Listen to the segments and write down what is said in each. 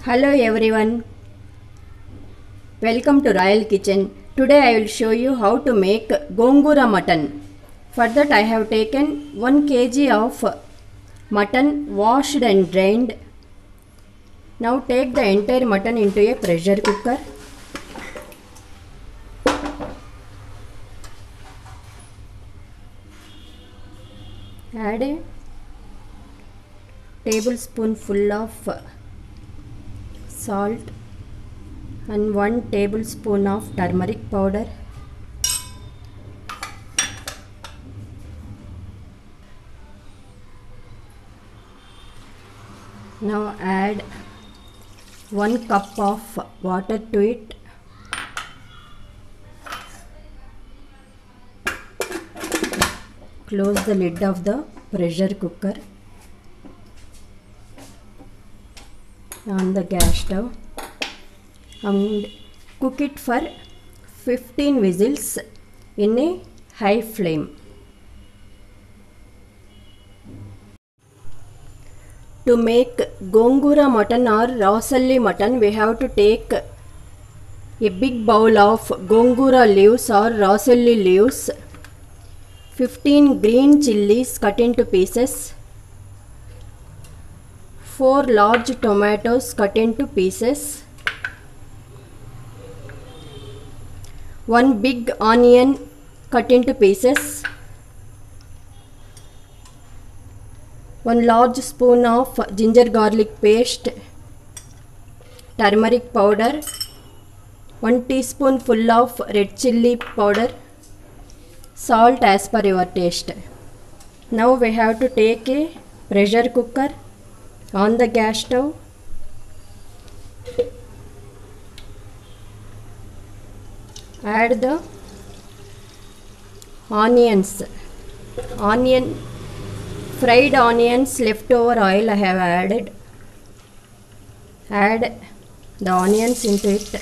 Hello everyone, welcome to Royal Kitchen. Today I will show you how to make gongura mutton. For that I have taken 1 kg of mutton washed and drained. Now take the entire mutton into a pressure cooker. Add a tablespoonful of salt and 1 tablespoon of turmeric powder. Now add 1 cup of water to it. Close the lid of the pressure cooker on the gas stove and cook it for 15 whistles in a high flame. To make gongura mutton or Rausalli mutton, we have to take a big bowl of gongura leaves or Rausalli leaves, 15 green chilies cut into pieces, 4 large tomatoes cut into pieces, 1 big onion cut into pieces, 1 large spoon of ginger garlic paste, turmeric powder, 1 teaspoonful of red chilli powder, salt as per your taste. Now we have to take a pressure cooker on the gas stove. Add the fried onions, leftover oil I have added. Add the onions into it.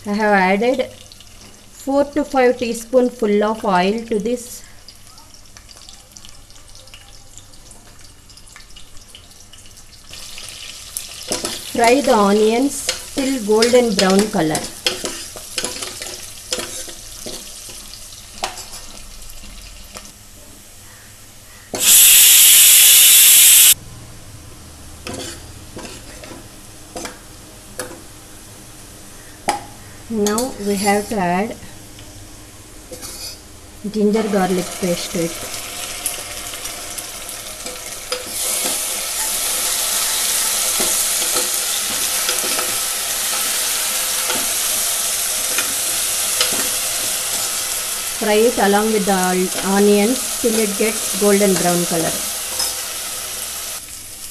I have added 4 to 5 teaspoonful of oil to this. Fry the onions till golden brown color. Now we have to add ginger garlic paste to it. Fry it along with the onions till it gets golden brown color.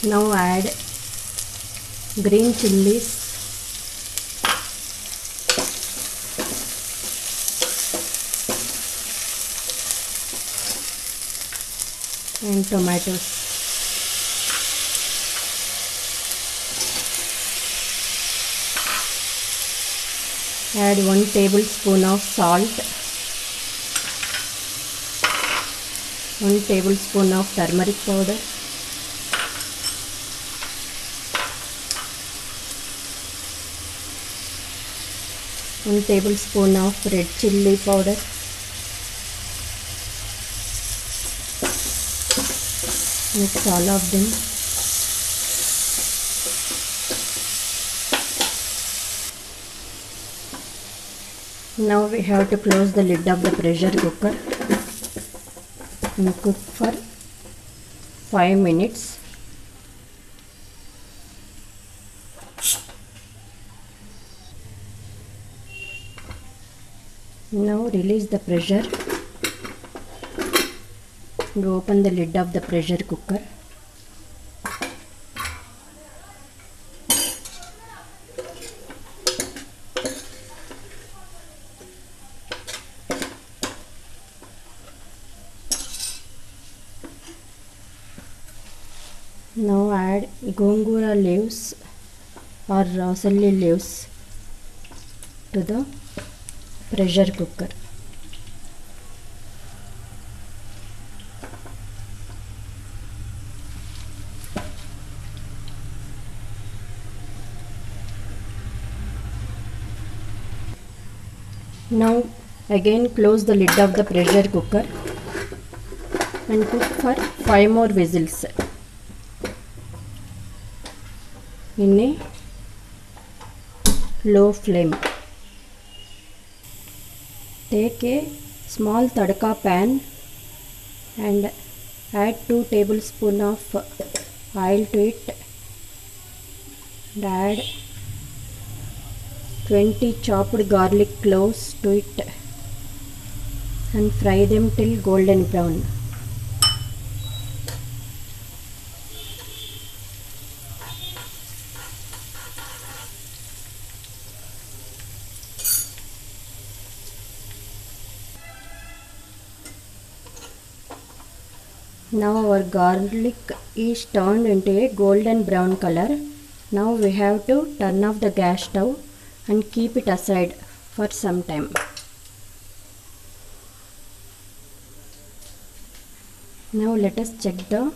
Now add green chilies, and tomatoes. Add 1 tablespoon of salt, 1 tablespoon of turmeric powder, 1 tablespoon of red chilli powder, mix all of them. Now we have to close the lid of the pressure cooker and cook for 5 minutes. Now release the pressure and open the lid of the pressure cooker. Now add gongura leaves or Rausalli leaves to the pressure cooker. Now again close the lid of the pressure cooker and cook for 5 more whistles in a low flame. Take a small tadka pan and add 2 tablespoons of oil to it and add 20 chopped garlic cloves to it and fry them till golden brown. Now our garlic is turned into a golden brown color. Now we have to turn off the gas stove and keep it aside for some time. Now let us check the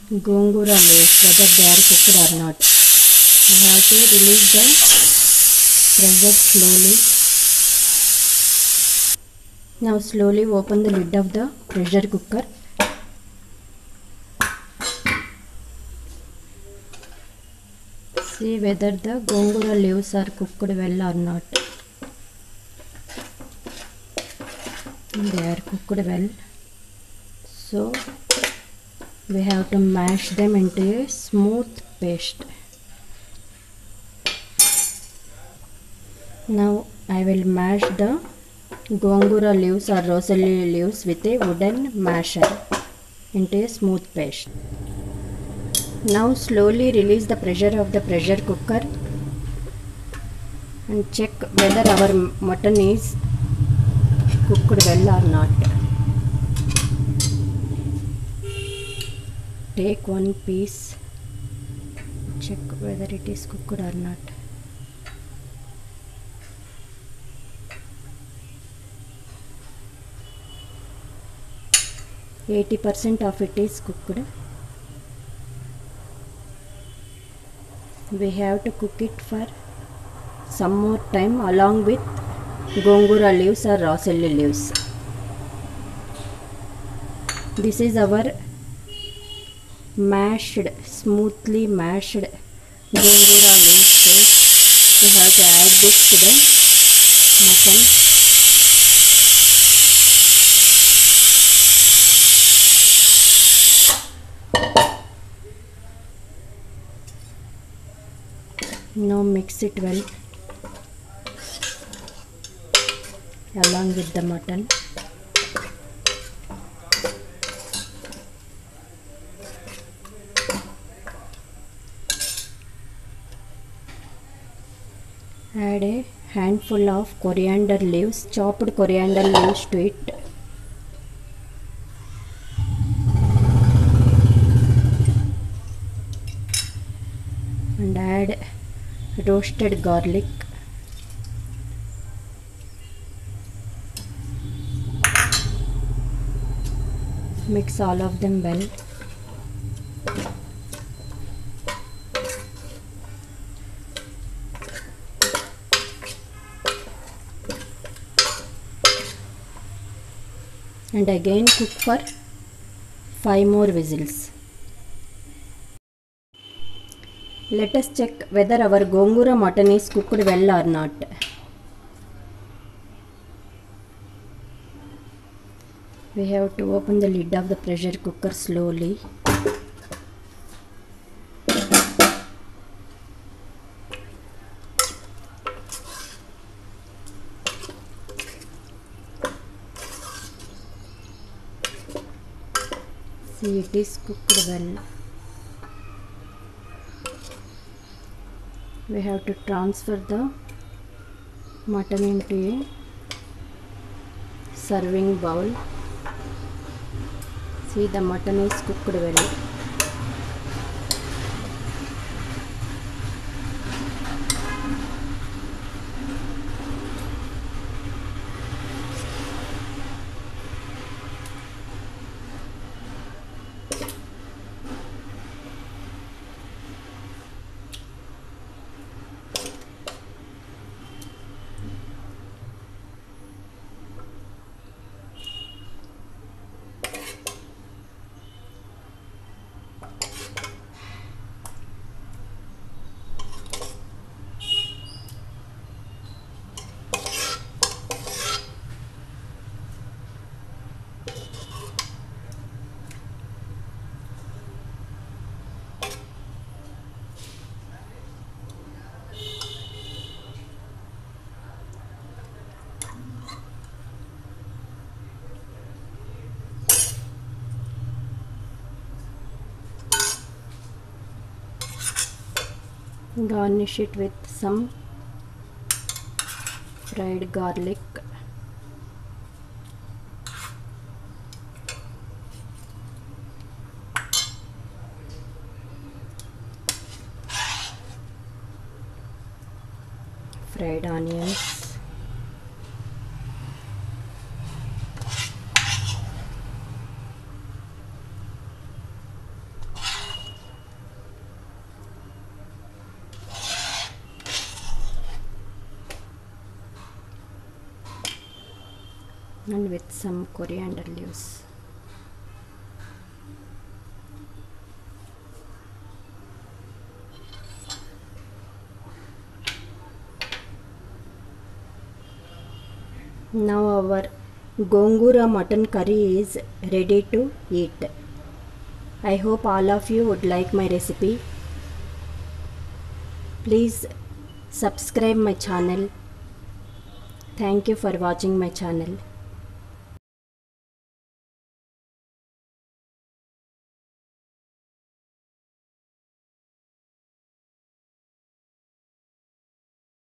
gongura leaves whether they are cooked or not. We have to release the pressure slowly. Now slowly open the lid of the pressure cooker. See whether the gongura leaves are cooked well or not. They are cooked well. So we have to mash them into a smooth paste. Now I will mash the gongura leaves or roselle leaves with a wooden masher into a smooth paste. Now slowly release the pressure of the pressure cooker and check whether our mutton is cooked well or not. Take one piece, check whether it is cooked or not. %80 of it is cooked. We have to cook it for some more time along with gongura leaves or roselle leaves. This is our smoothly mashed gongura leaves paste. We have to add this to the mutton. Now mix it well along with the mutton. Add a handful of coriander leaves, chopped coriander leaves to it. And add roasted garlic. Mix all of them well. And again cook for 5 more whistles. Let us check whether our gongura mutton is cooked well or not. We have to open the lid of the pressure cooker slowly. See, it is cooked well. We have to transfer the mutton into a serving bowl. See, the mutton is cooked well. Garnish it with some fried garlic. Fried onions. And with some coriander leaves. Now our gongura mutton curry is ready to eat. I hope all of you would like my recipe. Please subscribe my channel. Thank you for watching my channel.